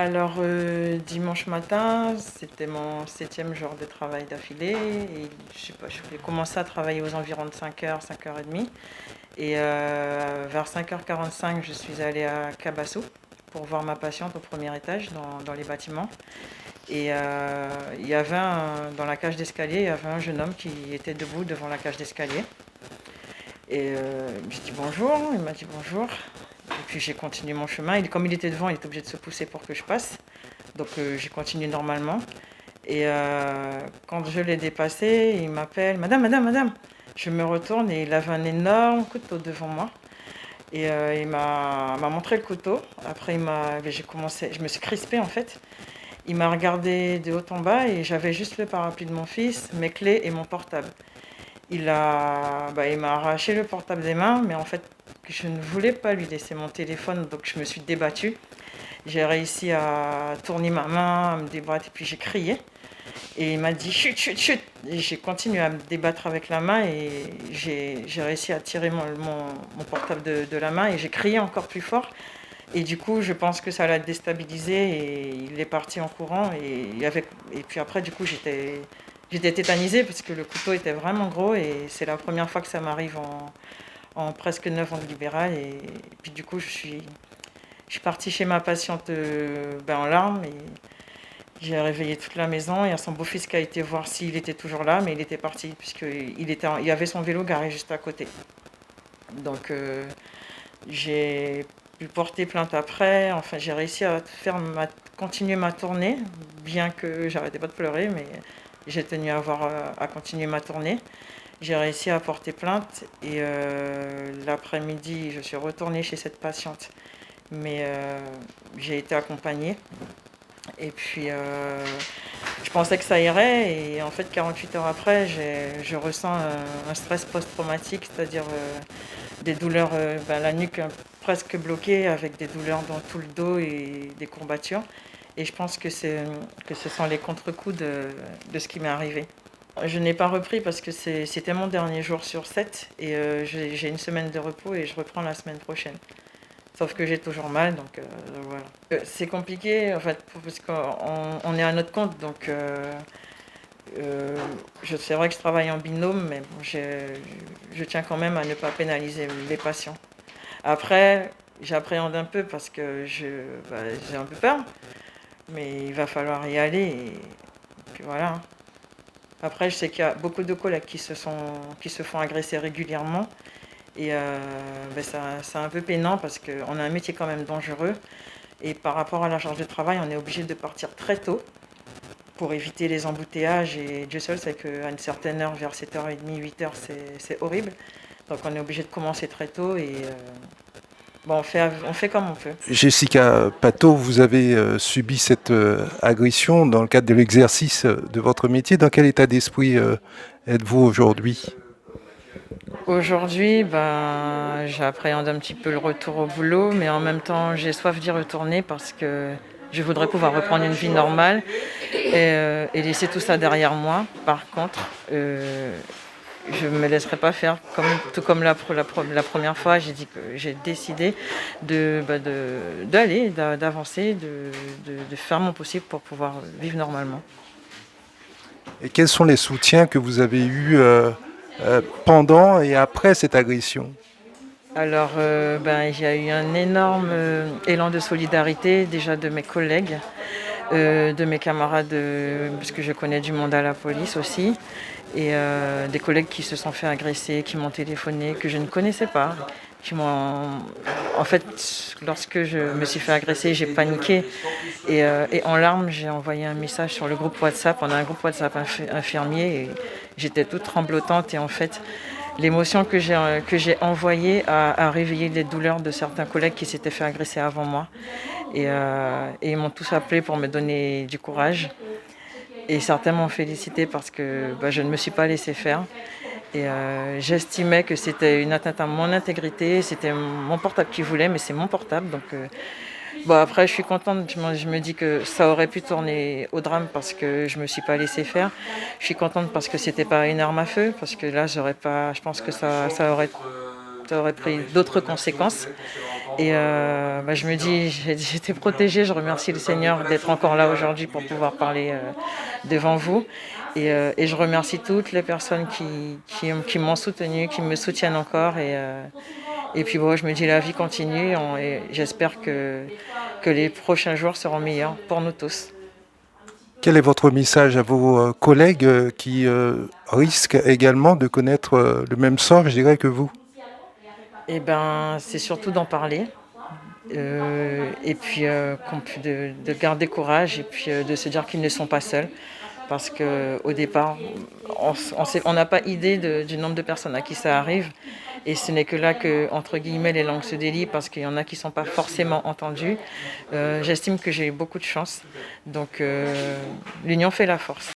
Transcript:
Alors, dimanche matin, c'était mon septième jour de travail d'affilée. Et je sais pas, je voulais commencer à travailler aux environs de 5h, 5h30. Et vers 5h45, je suis allée à Cabasso pour voir ma patiente au premier étage dans les bâtiments. Et il y avait dans la cage d'escalier, il y avait un jeune homme qui était debout devant la cage d'escalier. Et j'ai dit bonjour, il m'a dit bonjour. Et puis j'ai continué mon chemin. Et comme il était devant, il était obligé de se pousser pour que je passe. Donc j'ai continué normalement. Et quand je l'ai dépassé, il m'appelle Madame, Madame, Madame. Je me retourne et il avait un énorme couteau devant moi. Et il m'a montré le couteau. Après, je me suis crispée en fait. Il m'a regardé de haut en bas et j'avais juste le parapluie de mon fils, mes clés et mon portable. Il m'a arraché le portable des mains, mais en fait, je ne voulais pas lui laisser mon téléphone, donc je me suis débattue. J'ai réussi à tourner ma main, à me débattre, et puis j'ai crié. Et il m'a dit chut, chut, chut. Et j'ai continué à me débattre avec la main et j'ai réussi à tirer mon portable de la main et j'ai crié encore plus fort. Et du coup, je pense que ça l'a déstabilisé et il est parti en courant. Et puis après, du coup, j'étais tétanisée parce que le couteau était vraiment gros et c'est la première fois que ça m'arrive en presque 9 ans de libéral. Et puis du coup, je suis partie chez ma patiente en larmes et j'ai réveillé toute la maison. Il y a son beau-fils qui a été voir s'il était toujours là, mais il était parti il y avait son vélo garé juste à côté. Donc j'ai pu porter plainte après. Enfin, j'ai réussi à continuer ma tournée, bien que j'arrêtais pas de pleurer, mais j'ai tenu à continuer ma tournée. J'ai réussi à porter plainte et l'après-midi, je suis retournée chez cette patiente, mais j'ai été accompagnée. Et puis, je pensais que ça irait et en fait, 48 heures après, je ressens un stress post-traumatique, c'est-à-dire des douleurs, la nuque presque bloquée avec des douleurs dans tout le dos et des courbatures. Et je pense que ce sont les contre-coups de ce qui m'est arrivé. Je n'ai pas repris parce que c'était mon dernier jour sur 7 et j'ai une semaine de repos et je reprends la semaine prochaine. Sauf que j'ai toujours mal, donc voilà. C'est compliqué, en fait, parce qu'on est à notre compte, donc c'est vrai que je travaille en binôme, mais bon, je tiens quand même à ne pas pénaliser les patients. Après, j'appréhende un peu parce que j'ai un peu peur, mais il va falloir y aller, et puis voilà. Après, je sais qu'il y a beaucoup de collègues qui se font agresser régulièrement. Et c'est un peu peinant parce qu'on a un métier quand même dangereux. Et par rapport à la charge de travail, on est obligé de partir très tôt pour éviter les embouteillages. Et Dieu seul sait qu'à une certaine heure, vers 7h30, 8h, c'est horrible. Donc on est obligé de commencer très tôt et on fait comme on peut. Jessica Pato, vous avez subi cette agression dans le cadre de l'exercice de votre métier. Dans quel état d'esprit êtes-vous aujourd'hui? Aujourd'hui, j'appréhende un petit peu le retour au boulot, mais en même temps, j'ai soif d'y retourner parce que je voudrais pouvoir reprendre une vie normale et laisser tout ça derrière moi. Par contre, je ne me laisserai pas faire tout comme la première fois. J'ai dit que j'ai décidé d'avancer, de faire mon possible pour pouvoir vivre normalement. Et quels sont les soutiens que vous avez eus pendant et après cette agression? Alors, il y a eu un énorme élan de solidarité déjà de mes collègues, de mes camarades, parce que je connais du monde à la police aussi, et des collègues qui se sont fait agresser, qui m'ont téléphoné, que je ne connaissais pas, En fait, lorsque je me suis fait agresser, j'ai paniqué et en larmes, j'ai envoyé un message sur le groupe WhatsApp. On a un groupe WhatsApp infirmier et j'étais toute tremblotante et en fait, l'émotion que j'ai envoyée a réveillé les douleurs de certains collègues qui s'étaient fait agresser avant moi. Et ils m'ont tous appelé pour me donner du courage. Et certains m'ont félicité parce que je ne me suis pas laissée faire. Et j'estimais que c'était une atteinte à mon intégrité. C'était mon portable qui voulait, mais c'est mon portable. Donc après, je suis contente. Je me dis que ça aurait pu tourner au drame parce que je me suis pas laissée faire. Je suis contente parce que c'était pas une arme à feu, parce que là, j'aurais pas. Je pense que ça aurait pris d'autres conséquences. Et je me dis, j'étais protégée, je remercie le Seigneur d'être encore là aujourd'hui pour pouvoir parler devant vous. Et je remercie toutes les personnes qui m'ont soutenue, qui me soutiennent encore. Et puis bon, je me dis, la vie continue et j'espère que les prochains jours seront meilleurs pour nous tous. Quel est votre message à vos collègues qui risquent également de connaître le même sort, je dirais, que vous? Et ben, c'est surtout d'en parler. Et puis de garder courage et puis de se dire qu'ils ne sont pas seuls. Parce qu'au départ, on n'a pas idée du nombre de personnes à qui ça arrive. Et ce n'est que là que, entre guillemets, les langues se délient parce qu'il y en a qui ne sont pas forcément entendus. J'estime que j'ai eu beaucoup de chance. Donc l'union fait la force.